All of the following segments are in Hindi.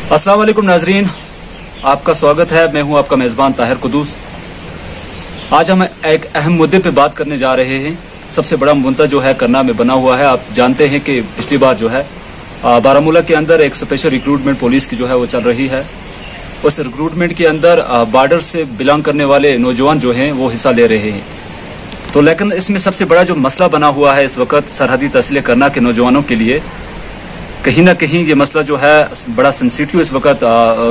अस्सलाम वालेकुम नाजरीन, आपका स्वागत है। मैं हूं आपका मेजबान ताहिर कुदूस। आज हम एक अहम मुद्दे पे बात करने जा रहे हैं। सबसे बड़ा मुद्दा जो है करना में बना हुआ है। आप जानते हैं कि पिछली बार जो है बारामूला के अंदर एक स्पेशल रिक्रूटमेंट पुलिस की जो है वो चल रही है। उस रिक्रूटमेंट के अंदर बॉर्डर से बिलोंग करने वाले नौजवान जो हैं वो हिस्सा ले रहे हैं। तो लेकिन इसमें सबसे बड़ा जो मसला बना हुआ है इस वक्त सरहदी तहसील करना के नौजवानों के लिए, कहीं ना कहीं ये मसला जो है बड़ा सेंसिटिव इस वक्त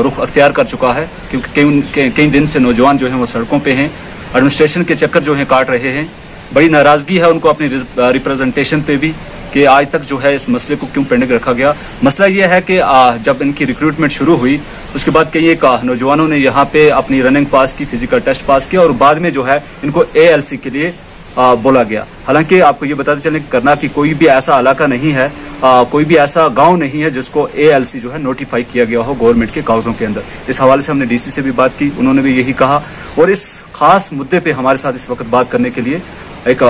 रुख अख्तियार कर चुका है, क्योंकि कई दिन से नौजवान जो हैं वो सड़कों पे हैं, एडमिनिस्ट्रेशन के चक्कर जो हैं काट रहे हैं। बड़ी नाराजगी है उनको अपनी रिप्रेजेंटेशन पे भी कि आज तक जो है इस मसले को क्यों पेंडिंग रखा गया। मसला ये है कि जब इनकी रिक्रूटमेंट शुरू हुई उसके बाद कई एक नौजवानों ने यहाँ पे अपनी रनिंग पास की, फिजिकल टेस्ट पास किया और बाद में जो है इनको ALC के लिए बोला गया। हालांकि आपको ये बताते चलें कि करना की कोई भी ऐसा इलाका नहीं है, कोई भी ऐसा गांव नहीं है जिसको ALC जो है नोटिफाई किया गया हो गवर्नमेंट के कागजों के अंदर। इस हवाले से हमने DC से भी बात की, उन्होंने भी यही कहा। और इस खास मुद्दे पे हमारे साथ इस वक्त बात करने के लिए एक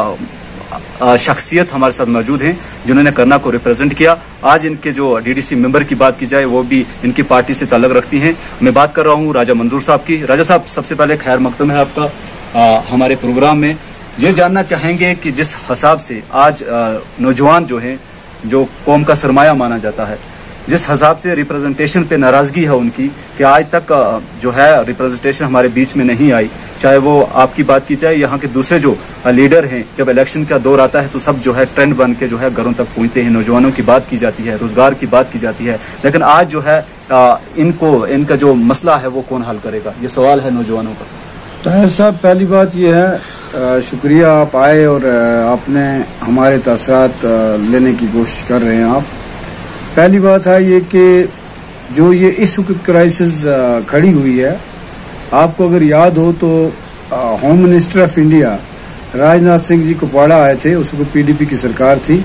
शख्सियत हमारे साथ मौजूद हैं जिन्होंने करना को रिप्रेजेंट किया। आज इनके जो DDC मेंबर की बात की जाए वो भी इनकी पार्टी से ताल्लुक रखती हैं। मैं बात कर रहा हूँ राजा मंजूर साहब की। राजा साहब, सबसे पहले खैर मकदम है आपका हमारे प्रोग्राम में। ये जानना चाहेंगे कि जिस हिसाब से आज नौजवान जो हैं, जो कौम का सरमाया माना जाता है, जिस हिसाब से रिप्रेजेंटेशन पे नाराजगी है उनकी कि आज तक जो है रिप्रेजेंटेशन हमारे बीच में नहीं आई, चाहे वो आपकी बात की जाए, यहाँ के दूसरे जो लीडर हैं, जब इलेक्शन का दौर आता है तो सब जो है ट्रेंड बन के जो है घरों तक पहुंचते हैं, नौजवानों की बात की जाती है, रोजगार की बात की जाती है। लेकिन आज जो है इनका जो मसला है वो कौन हल करेगा, ये सवाल है नौजवानों का। ताहिर साहब, पहली बात यह है, शुक्रिया आप आए और आपने हमारे तासरात लेने की कोशिश कर रहे हैं आप। पहली बात है ये कि जो ये इस वक्त क्राइसिस खड़ी हुई है, आपको अगर याद हो तो home minister of India Rajnath Singh ji Kupwara आए थे। उस वक्त PDP की सरकार थी,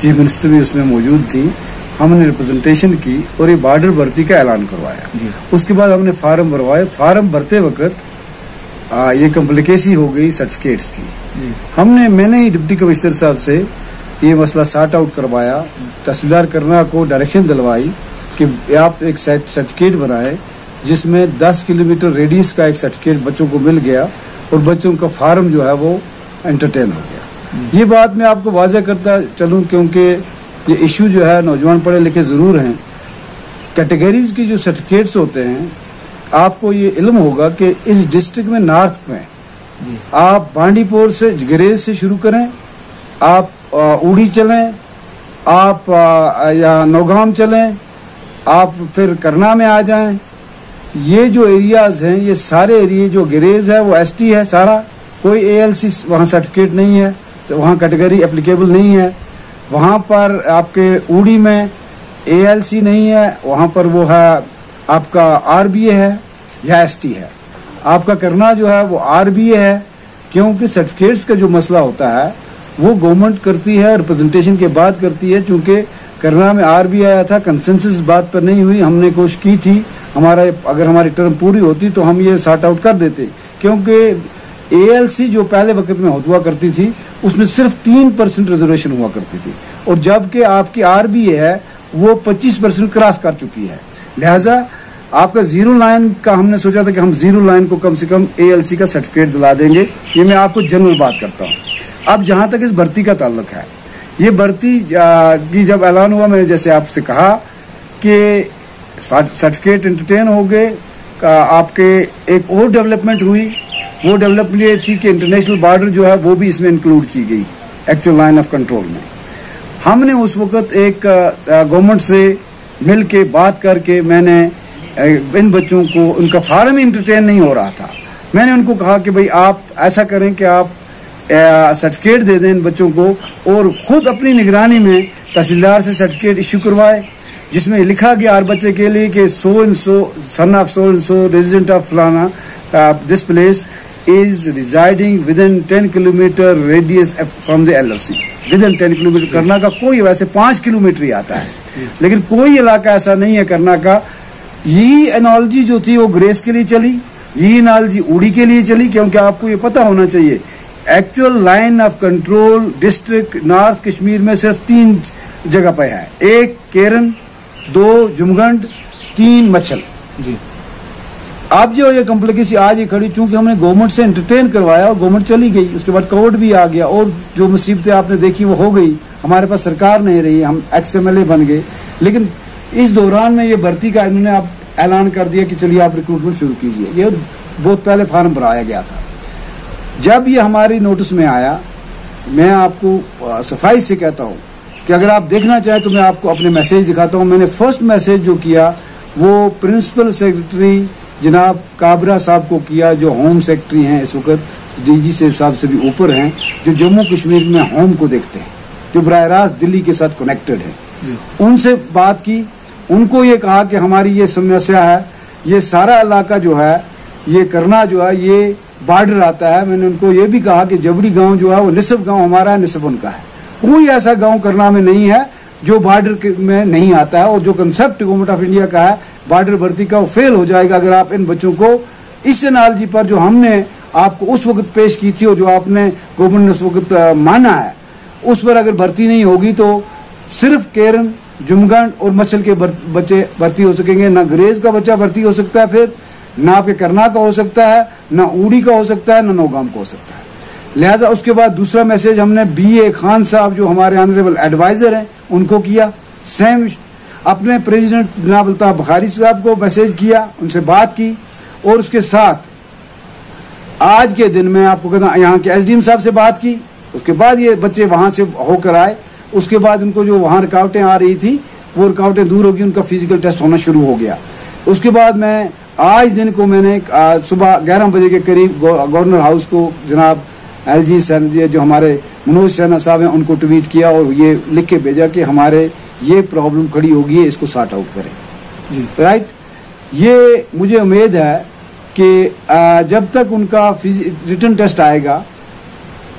चीफ मिनिस्टर भी उसमें मौजूद थी। हमने रिप्रेजेंटेशन की और ये बॉर्डर भर्ती का ऐलान करवाया। उसके बाद हमने फार्म भरवाए। फार्म भरते वक्त ये कॉम्प्लिकेसी हो गई सर्टिफिकेट्स की। मैंने ही डिप्टी कमिश्नर साहब से ये मसला सॉर्ट आउट करवाया, तहसीलदार करना को डायरेक्शन दिलवाई कि आप एक सर्टिफिकेट बनाए जिसमें 10 किलोमीटर रेडियस का एक सर्टिफिकेट बच्चों को मिल गया और बच्चों का फार्म जो है वो एंटरटेन हो गया। ये बात मैं आपको वाजह करता चलूं क्योंकि ये इशू जो है, नौजवान पढ़े लिखे जरूर हैं, कैटेगरीज की जो सर्टिफिकेट्स होते हैं, आपको ये इल्म होगा कि इस डिस्ट्रिक्ट में नॉर्थ में आप बांडीपुर से गिरेज से शुरू करें, आप उड़ी चलें, आप या नौगाम चलें, आप फिर करना में आ जाएं। ये जो एरियाज हैं, ये सारे एरिया जो गिरेज है वो ST है सारा, कोई ALC वहाँ सर्टिफिकेट नहीं है, वहाँ कैटेगरी एप्लीकेबल नहीं है। वहाँ पर आपके उड़ी में ALC नहीं है, वहाँ पर वो है आपका RBA है या ST है। आपका करना जो है वो RBA है, क्योंकि सर्टिफिकेट्स का जो मसला होता है वो गवर्नमेंट करती है, रिप्रेजेंटेशन के बाद करती है। चूंकि करना में RBA आया था, कंसेंसस बात पर नहीं हुई। हमने कोशिश की थी, अगर हमारी टर्म पूरी होती तो हम ये सॉर्ट आउट कर देते, क्योंकि ALC जो पहले वक्त में हुआ करती थी उसमें सिर्फ 3% रिजर्वेशन हुआ करती थी, और जबकि आपकी RBA है वो 25% क्रॉस कर चुकी है। लिहाजा आपका 0 लाइन का हमने सोचा था कि हम 0 लाइन को कम से कम ALC का सर्टिफिकेट दिला देंगे। ये मैं आपको जनरल बात करता हूँ। अब जहाँ तक इस भर्ती का ताल्लुक है, ये भर्ती की जब ऐलान हुआ, मैंने जैसे आपसे कहा कि सर्टिफिकेट एंटरटेन हो गए, आपके एक और डेवलपमेंट हुई। वो डेवलपमेंट ये थी कि इंटरनेशनल बॉर्डर जो है वो भी इसमें इंक्लूड की गई एक्चुअल लाइन ऑफ कंट्रोल में। हमने उस वक्त एक गवर्नमेंट से मिल के बात करके, मैंने इन बच्चों को, उनका फार्म इंटरटेन नहीं हो रहा था, मैंने उनको कहा कि भाई आप ऐसा करें कि आप सर्टिफिकेट दे दें इन बच्चों को, और खुद अपनी निगरानी में तहसीलदार से सर्टिफिकेट इश्यू करवाए जिसमें लिखा गया हर बच्चे के लिए कि so and so, son of so and so, resident of फलाना, this place is residing within 10 kilometre radius from the LOC। Within 10 kilometre करना का कोई, वैसे 5 किलोमीटर ही आता है, लेकिन कोई इलाका ऐसा नहीं है करना का। यही एनोलॉजी जो थी वो ग्रेस के लिए चली, यही एनोलॉजी उड़ी के लिए चली, क्योंकि आपको ये पता होना चाहिए actual line of control district north Kashmir में सिर्फ 3 जगह पे है। एक केरन, 2 जुमगंड 3 मच्छल जी। अब जो ये कॉम्प्लिकेसी आज ये खड़ी, चूंकि हमने गवर्नमेंट से एंटरटेन करवाया और गवर्नमेंट चली गई, उसके बाद कोविड भी आ गया और जो मुसीबतें आपने देखी वो हो गई, हमारे पास सरकार नहीं रही, हम XMLA बन गए। लेकिन इस दौरान में ये भर्ती का इन्होंने अब ऐलान कर दिया कि चलिए आप रिक्रूटमेंट शुरू कीजिए। ये बहुत पहले फार्म भराया गया था। जब ये हमारी नोटिस में आया, मैं आपको सफाई से कहता हूँ कि अगर आप देखना चाहें तो मैं आपको अपने मैसेज दिखाता हूँ। मैंने फर्स्ट मैसेज जो किया वो प्रिंसिपल सेक्रेटरी जनाब काबरा साहब को किया, जो होम सेक्रेटरी हैं इस वक्त, DG से साहब से भी ऊपर हैं, जो जम्मू कश्मीर में होम को देखते हैं, जो बराह रास्त दिल्ली के साथ कनेक्टेड है। उनसे बात की, उनको ये कहा कि हमारी ये समस्या है, ये सारा इलाका जो है ये करना जो है ये बॉर्डर आता है। मैंने उनको ये भी कहा कि जबड़ी गांव जो है वो निसफ गांव हमारा है, निसफ उनका है। कोई ऐसा गांव करना में नहीं है जो बॉर्डर में नहीं आता है। और जो कंसेप्ट गवर्नमेंट ऑफ इंडिया का है बॉर्डर भर्ती का, वो फेल हो जाएगा अगर आप इन बच्चों को इस एनालॉजी पर जो हमने आपको उस वक्त पेश की थी और जो आपने गवर्नमेंट ने उस वक्त माना है, उस पर अगर भर्ती नहीं होगी तो सिर्फ केरन, जुमगंड और मच्छल के बच्चे भर्ती हो सकेंगे। ना ग्रेज का बच्चा भर्ती हो सकता है, फिर ना आपके करना का हो सकता है, ना ऊड़ी का हो सकता है, ना नौगाम का हो सकता है। लिहाजा उसके बाद दूसरा मैसेज हमने BA खान साहब जो हमारे ऑनरेबल एडवाइजर हैं उनको किया। सेम अपने प्रेसिडेंट जनाब अल्ताफ बुखारी साहब को मैसेज किया, उनसे बात की। और उसके साथ आज के दिन में आपको कहता यहाँ के SDM साहब से बात की। उसके बाद ये बच्चे वहाँ से होकर आए। उसके बाद उनको जो वहाँ रुकावटें आ रही थी वो रुकावटें दूर होगी, उनका फिजिकल टेस्ट होना शुरू हो गया। उसके बाद मैं आज दिन को मैंने सुबह 11 बजे के करीब गवर्नर हाउस को जनाब LG सैन जो हमारे मनोज सिन्हा साहब हैं उनको ट्वीट किया और ये लिख के भेजा कि हमारे ये प्रॉब्लम खड़ी होगी है, इसको सॉर्ट आउट करें। राइट, ये मुझे उम्मीद है कि जब तक उनका रिटर्न टेस्ट आएगा,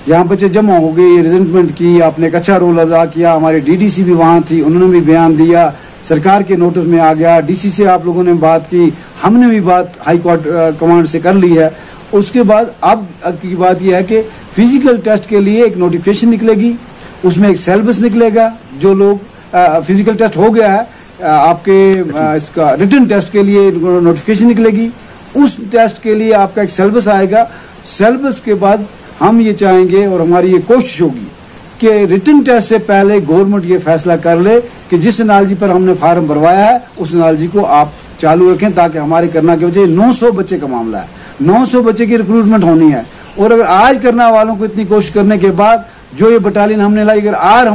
यहाँ बच्चे जमा हो गए, रिजल्टमेंट की, आपने एक अच्छा रोल अदा किया। हमारे DDC भी वहाँ थी, उन्होंने भी बयान दिया, सरकार के नोटिस में आ गया। DC से आप लोगों ने बात की, हमने भी बात हाई कोर्ट कमांड से कर ली है। उसके बाद अब की बात यह है कि फिजिकल टेस्ट के लिए एक नोटिफिकेशन निकलेगी, उसमें एक सिलेबस निकलेगा। जो लोग फिजिकल टेस्ट हो गया है आपके इसका रिटर्न टेस्ट के लिए नोटिफिकेशन निकलेगी, उस टेस्ट के लिए आपका एक सिलेबस आएगा। सिलेबस के बाद हम ये चाहेंगे और हमारी ये कोशिश होगी कि रिटर्न टेस्ट से पहले गवर्नमेंट ये फैसला कर ले कि जिस एनालॉजी पर हमने फार्म भरवाया है उस एनालॉजी को आप चालू रखें, ताकि हमारे करना के वजह 900 बच्चे का मामला है, 900 बच्चे की रिक्रूटमेंट होनी है। और अगर आज करना वालों को इतनी कोशिश करने के बाद जो ये बटालियन हमने लाई, अगर आज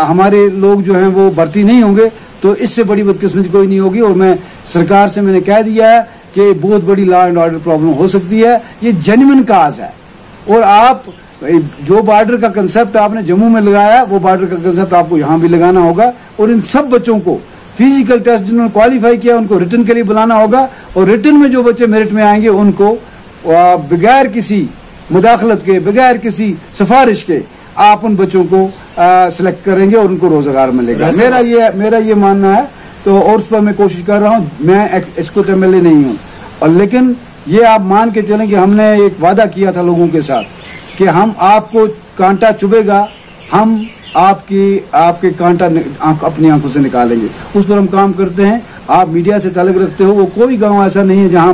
हमारे लोग जो हैं वो भर्ती नहीं होंगे तो इससे बड़ी बदकिस्मती कोई नहीं होगी। और मैं सरकार से मैंने कह दिया है कि बहुत बड़ी लॉ एंड ऑर्डर प्रॉब्लम हो सकती है। ये जेन्युइन काज है और आप जो बॉर्डर का कंसेप्ट आपने जम्मू में लगाया वो बॉर्डर का कंसेप्ट आपको यहाँ भी लगाना होगा। और इन सब बच्चों को फिजिकल टेस्ट जिन्होंने क्वालिफाई किया उनको रिटर्न के लिए बुलाना होगा। और रिटर्न में जो बच्चे मेरिट में आएंगे उनको बगैर किसी मुदाखलत के, बगैर किसी सिफारिश के आप उन बच्चों को सिलेक्ट करेंगे और उनको रोजगार मिलेगा। मेरा ये मानना है। तो और उस पर मैं कोशिश कर रहा हूँ। मैं इसको MLA नहीं हूँ, और लेकिन ये आप मान के चलें कि हमने एक वादा किया था लोगों के साथ कि हम आपको कांटा चुभेगा, हम आपके कांटा अपनी आंखों से निकालेंगे। उस पर हम काम करते हैं। आप मीडिया से ताल्लुक रखते हो, वो कोई गांव ऐसा नहीं है जहां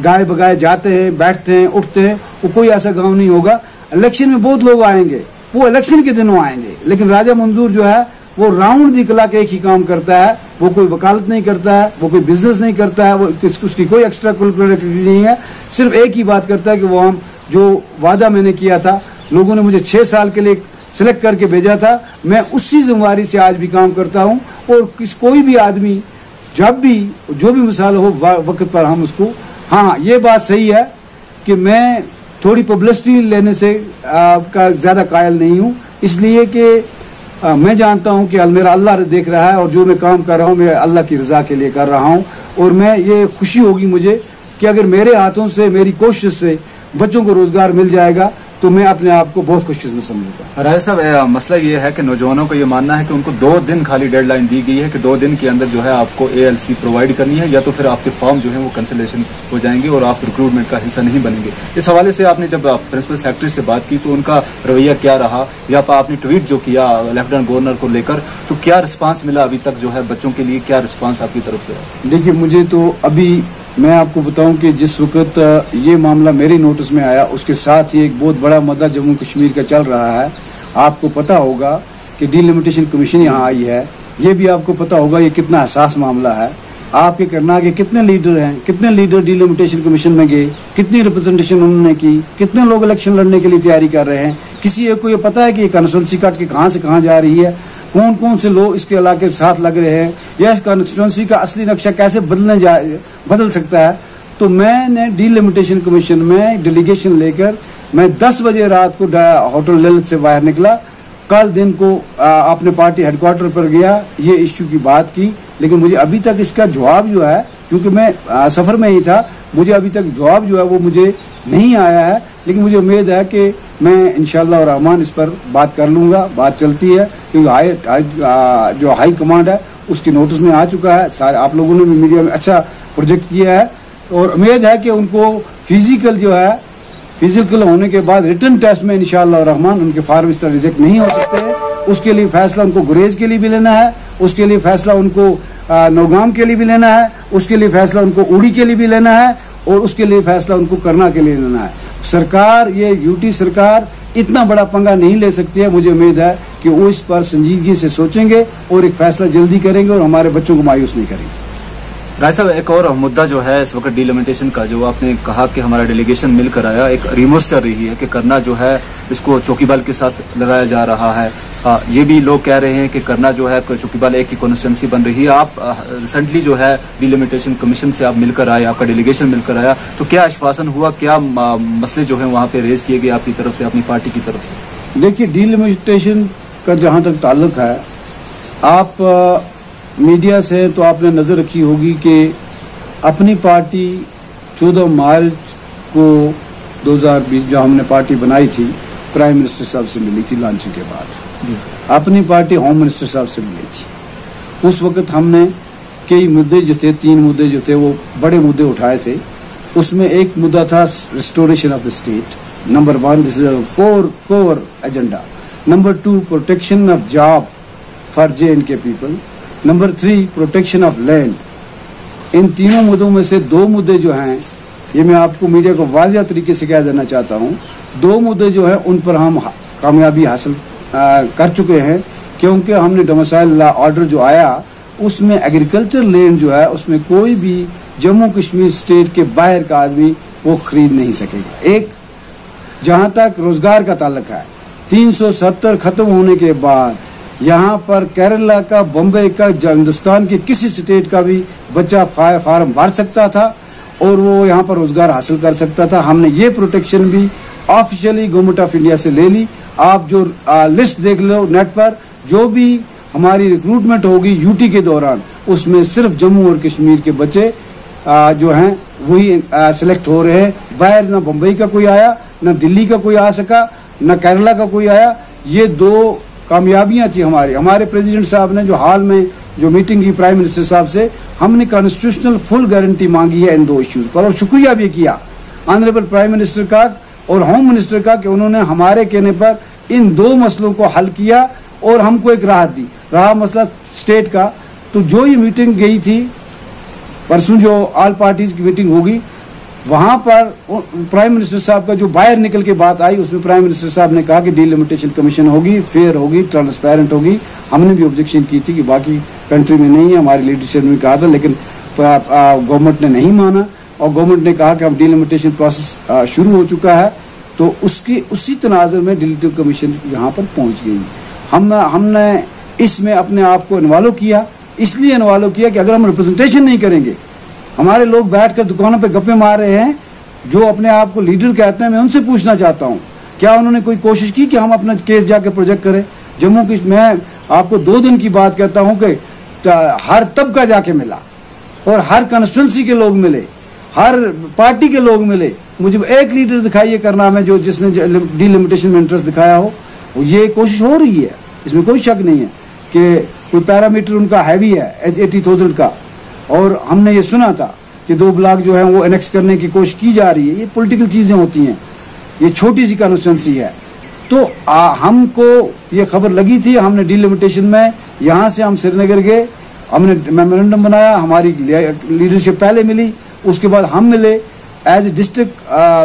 गाय बगाए जाते हैं, बैठते हैं, उठते हैं, वो कोई ऐसा गांव नहीं होगा। इलेक्शन में बहुत लोग आएंगे, वो इलेक्शन के दिनों आएंगे, लेकिन राजा मंजूर जो है वो राउंड दी कला के एक ही काम करता है। वो कोई वकालत नहीं करता है, वो कोई बिजनेस नहीं करता है, वो उसकी कोई एक्स्ट्रा करिकुलर एक्टिविटी नहीं है। सिर्फ एक ही बात करता है कि वो हम जो वादा मैंने किया था, लोगों ने मुझे 6 साल के लिए सिलेक्ट करके भेजा था, मैं उसी जिम्मेवारी से आज भी काम करता हूं। और कोई भी आदमी जब भी जो भी मिसाल हो वक्त पर हम उसको, हाँ ये बात सही है कि मैं थोड़ी पब्लिसिटी लेने से का ज़्यादा कायल नहीं हूँ, इसलिए कि मैं जानता हूँ कि मेरा अल्लाह देख रहा है और जो मैं काम कर रहा हूँ मैं अल्लाह की रज़ा के लिए कर रहा हूँ। और मैं ये खुशी होगी मुझे कि अगर मेरे हाथों से, मेरी कोशिश से बच्चों को रोज़गार मिल जाएगा तो मैं अपने आप को बहुत खुशकिस्मत समझूंगा। राय साहब, मसला ये है कि नौजवानों को ये मानना है कि उनको 2 दिन खाली डेडलाइन दी गई है कि 2 दिन के अंदर जो है आपको ALC प्रोवाइड करनी है, या तो फिर आपके फॉर्म जो है वो कैंसिलेशन हो जाएंगे और आप रिक्रूटमेंट का हिस्सा नहीं बनेंगे। इस हवाले से आपने जब प्रिंसिपल सेक्रेटरी से बात की तो उनका रवैया क्या रहा, या आपने ट्वीट जो किया लेफ्टिनेंट गवर्नर को लेकर, तो क्या रिस्पांस मिला अभी तक जो है बच्चों के लिए, क्या रिस्पांस आपकी तरफ से? देखिए, मुझे तो अभी मैं आपको बताऊं कि जिस वक्त ये मामला मेरी नोटिस में आया उसके साथ ही एक बहुत बड़ा मुद्दा जम्मू कश्मीर का चल रहा है। आपको पता होगा कि डिलिमिटेशन कमीशन यहाँ आई है, ये भी आपको पता होगा ये कितना हसास मामला है। आपके करनाल के कितने लीडर हैं, कितने लीडर डिलिमिटेशन कमीशन में गए, कितनी रिप्रेजेंटेशन उन्होंने की, कितने लोग इलेक्शन लड़ने के लिए तैयारी कर रहे हैं। किसी एक को ये पता है कि ये कॉन्स्टिट्यूंसी काट के कहाँ से कहाँ जा रही है, कौन कौन से लोग इसके इलाके के साथ लग रहे हैं, या इस कॉन्स्टिट्यूंसी का असली नक्शा कैसे बदल सकता है। तो मैंने डिलिमिटेशन कमीशन में डेलीगेशन लेकर मैं 10 बजे रात को होटल ललित से बाहर निकला। कल दिन को अपने पार्टी हेडक्वार्टर पर गया, ये इश्यू की बात की, लेकिन मुझे अभी तक इसका जवाब जो है, क्योंकि मैं सफर में ही था, मुझे अभी तक जवाब जो है वो मुझे नहीं आया है। लेकिन मुझे उम्मीद है कि मैं इंशाअल्लाह रहमान इस पर बात कर लूँगा। बात चलती है क्योंकि जो हाई कमांड है उसकी नोटिस में आ चुका है। सारे आप लोगों ने भी मीडिया में अच्छा प्रोजेक्ट किया है और उम्मीद है कि उनको फिजिकल होने के बाद रिटर्न टेस्ट में इंशाअल्लाह रहमान उनके फार्म इस तरह रिजेक्ट नहीं हो सकते हैं। उसके लिए फैसला उनको गुरेज के लिए भी लेना है, उसके लिए फैसला उनको नौगाम के लिए भी लेना है, उसके लिए फैसला उनको उड़ी के लिए भी लेना है, और उसके लिए फैसला उनको करना के लिए लेना है। सरकार, ये यूटी सरकार इतना बड़ा पंगा नहीं ले सकती है। मुझे उम्मीद है कि वो इस पर संजीदगी से सोचेंगे और एक फैसला जल्दी करेंगे और हमारे बच्चों को मायूस नहीं करेंगे। राय साहब, एक और मुद्दा जो है इस वक्त डिलिमिटेशन का, जो आपने कहा कि हमारा डेलीगेशन मिलकर आया, एक रिमोर्स चल रही है कि करना जो है इसको चौकीबाल के साथ लगाया जा रहा है। ये भी लोग कह रहे हैं कि करना जो है चौकीबाल एक की कॉन्स्टिट्यूंसी बन रही है। आप रिसेंटली जो है डिलिमिटेशन कमीशन से आप मिलकर आए, आपका डेलीगेशन मिलकर आया, तो क्या आश्वासन हुआ, क्या मसले जो है वहाँ पे रेज किए गए आपकी तरफ से, अपनी पार्टी की तरफ से? देखिए, डिलिमिटेशन का जहाँ तक ताल्लुक है, आप मीडिया से तो आपने नज़र रखी होगी कि अपनी पार्टी 14 मार्च को 2020 जब हमने पार्टी बनाई थी, प्राइम मिनिस्टर साहब से मिली थी लॉन्चिंग के बाद। अपनी पार्टी होम मिनिस्टर साहब से मिली थी। उस वक्त हमने कई मुद्दे जो थे, 3 मुद्दे जो थे वो बड़े मुद्दे उठाए थे। उसमें एक मुद्दा था restoration of the state, number 1, this is core agenda. Number 2, protection of job for J&K people. Number 3, protection of land. इन तीनों मुद्दों में से 2 मुद्दे जो हैं, ये मैं आपको मीडिया को वाज़िया तरीके से कह देना चाहता हूँ, 2 मुद्दे जो हैं उन पर हम कामयाबी हासिल कर चुके हैं, क्योंकि हमने डोमिसाइल लॉ ऑर्डर जो आया उसमें एग्रीकल्चर लैंड जो है उसमें कोई भी जम्मू कश्मीर स्टेट के बाहर का आदमी वो खरीद नहीं सकेगा। एक, जहाँ तक रोजगार का ताल्लुक है, 370 खत्म होने के बाद यहाँ पर केरला का, बम्बई का, हिंदुस्तान के किसी स्टेट का भी बच्चा फार्म भर सकता था और वो यहाँ पर रोजगार हासिल कर सकता था। हमने ये प्रोटेक्शन भी ऑफिशियली गवर्नमेंट ऑफ इंडिया से ले ली। आप जो लिस्ट देख लो नेट पर, जो भी हमारी रिक्रूटमेंट होगी यूटी के दौरान, उसमें सिर्फ जम्मू और कश्मीर के बच्चे जो हैं वही सिलेक्ट हो रहे हैं। बाहर ना बम्बई का कोई आया, ना दिल्ली का कोई आ सका, ना केरला का कोई आया। ये 2 कामयाबियां थी हमारे प्रेसिडेंट साहब ने जो हाल में जो मीटिंग की प्राइम मिनिस्टर साहब से, हमने कॉन्स्टिट्यूशनल फुल गारंटी मांगी है इन 2 इश्यूज पर, और शुक्रिया भी किया ऑनरेबल प्राइम मिनिस्टर का और होम मिनिस्टर का कि उन्होंने हमारे कहने पर इन 2 मसलों को हल किया और हमको एक राहत दी। रहा मसला स्टेट का, तो जो ये मीटिंग गई थी परसों, जो ऑल पार्टीज की मीटिंग होगी, वहां पर प्राइम मिनिस्टर साहब का जो बाहर निकल के बात आई, उसमें प्राइम मिनिस्टर साहब ने कहा कि डिलिमिटेशन कमीशन होगी, फेयर होगी, ट्रांसपेरेंट होगी। हमने भी ऑब्जेक्शन की थी कि बाकी कंट्री में नहीं है, हमारी लीडरशिप ने कहा था, लेकिन गवर्नमेंट ने नहीं माना और गवर्नमेंट ने कहा कि अब डिलिमिटेशन प्रोसेस शुरू हो चुका है। तो उसी तनाजुर में डिलिमिटेशन कमीशन यहाँ पर पहुंच गई। हमने इसमें अपने आप को इन्वॉल्व किया, इसलिए इन्वॉल्व किया कि अगर हम रिप्रेजेंटेशन नहीं करेंगे, हमारे लोग बैठकर दुकानों पे गप्पे मार रहे हैं, जो अपने आप को लीडर कहते हैं। मैं उनसे पूछना चाहता हूं, क्या उन्होंने कोई कोशिश की कि हम अपना केस जाके प्रोजेक्ट करें? जम्मू की मैं आपको 2 दिन की बात कहता हूं कि हर तबका जाके मिला और हर कंस्टिट्यूंसी के लोग मिले, हर पार्टी के लोग मिले, मुझे एक लीडर दिखाइए करना में जो जिसने डिलिमिटेशन में इंटरेस्ट दिखाया हो। ये कोशिश हो रही है, इसमें कोई शक नहीं है कि कोई पैरामीटर उनका हैवी है 80,000 का, और हमने ये सुना था कि 2 ब्लॉक जो है वो एनेक्स करने की कोशिश की जा रही है। ये पॉलिटिकल चीजें होती हैं, ये छोटी सी कॉन्स्टिट्यूंसी है। तो हमको ये खबर लगी थी, हमने डिलिमिटेशन में यहाँ से हम श्रीनगर गए, हमने मेमोरेंडम बनाया, हमारी लीडरशिप पहले मिली, उसके बाद हम मिले एज ए डिस्ट्रिक्ट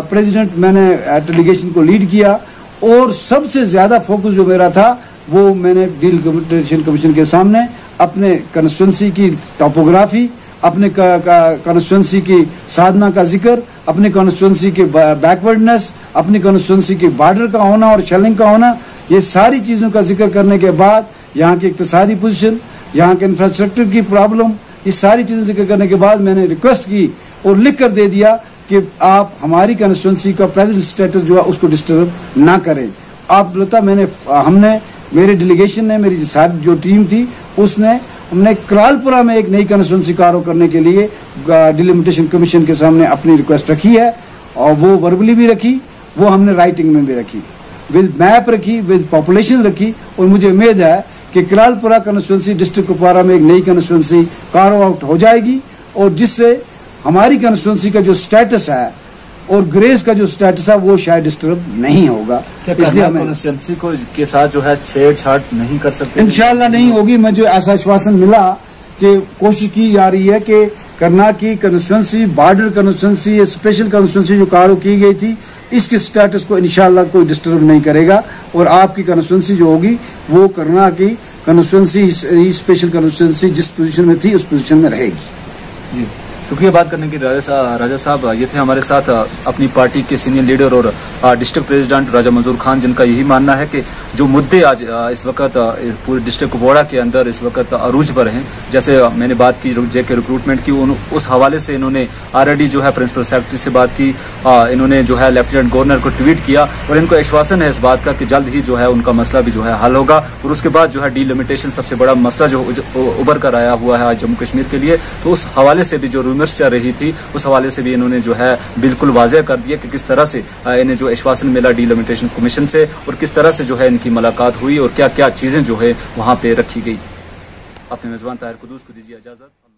प्रेसिडेंट, मैंने डेलीगेशन को लीड किया, और सबसे ज्यादा फोकस जो मेरा था वो मैंने डिलिमिटेशन कमीशन के सामने अपने कंस्टिट्यूंसी की टोपोग्राफी, अपने कंस्टिट्यूंसी की साधना का जिक्र, अपनी कंस्टिट्यूंसी के बैकवर्डनेस, अपनी कंस्टिट्यूंसी के बॉर्डर का होना और शेलिंग का होना, ये सारी चीजों का जिक्र करने के बाद यहाँ की इक्तिसादी पोजीशन, यहाँ के इंफ्रास्ट्रक्चर की प्रॉब्लम, ये सारी चीजें जिक्र करने के बाद मैंने रिक्वेस्ट की और लिख कर दे दिया कि आप हमारी कंस्टिट्यूंसी का प्रेजेंट स्टेटस जो है उसको डिस्टर्ब ना करें। आप बोलता हमने मेरे डेलीगेशन ने, मेरी सारी जो टीम थी उसने, हमने करालपुरा में एक नई कंस्टिट्यूंसी कार्य करने के लिए डिलिमिटेशन कमीशन के सामने अपनी रिक्वेस्ट रखी है, और वो वर्बली भी रखी, वो हमने राइटिंग में भी रखी, विद मैप रखी, विद पॉपुलेशन रखी, और मुझे उम्मीद है कि करालपुरा कंस्टिट्यूंसी डिस्ट्रिक्ट कुपवारा में एक नई कंस्टिट्यूंसी कार्य आउट हो जाएगी, और जिससे हमारी कंस्टिट्यूंसी का जो स्टेटस है और ग्रेस का जो स्टेटस है वो शायद डिस्टर्ब नहीं होगा। इसलिए हम कंस्टिट्यूंसी को के साथ जो है छेड़छाड़ नहीं कर सकते, इंशाल्लाह नहीं होगी। मुझे ऐसा आश्वासन मिला कि कोशिश की जा रही है कि करना की constituency, border constituency, special constituency जो कार्य की गई थी, इसके स्टेटस को इंशाल्लाह कोई डिस्टर्ब नहीं करेगा, और आपकी कंस्टिट्यूंसी जो होगी वो करना की कंस्टिट्यूंसी, स्पेशल कंस्टिट्यूंसी जिस पोजीशन में थी उस पोजीशन में रहेगी। जी, शुक्रिया बात करने की राजा साहब। ये थे हमारे साथ अपनी पार्टी के सीनियर लीडर और डिस्ट्रिक्ट प्रेसिडेंट राजा मंजूर खान, जिनका यही मानना है कि जो मुद्दे आज इस वक्त पूरे डिस्ट्रिक्ट कुपवाड़ा के अंदर इस वक्त अरूज पर हैं, जैसे मैंने बात की जेके रिक्रूटमेंट की, उस हवाले से इन्होंने ऑलरेडी जो है प्रिंसिपल सेक्रेटरी से बात की, इन्होंने जो है लेफ्टिनेंट गवर्नर को ट्वीट किया, और इनको आश्वासन है इस बात का कि जल्द ही जो है उनका मसला भी जो है हल होगा। और उसके बाद जो है डिलिमिटेशन सबसे बड़ा मसला जो उभर कर आया हुआ है आज जम्मू कश्मीर के लिए, तो उस हवाले से भी जो रूमर्स चल रही थी उस हवाले से भी इन्होंने जो है बिल्कुल वाज़ेह कर दिया कि किस तरह से इन्हें जो आश्वासन मिला डिलिमिटेशन कमीशन से, और किस तरह से जो है इनकी मुलाकात हुई और क्या क्या चीजें जो है वहां पे रखी गई। अपने मेजबान ताहिर कुदूस को दीजिए इजाजत।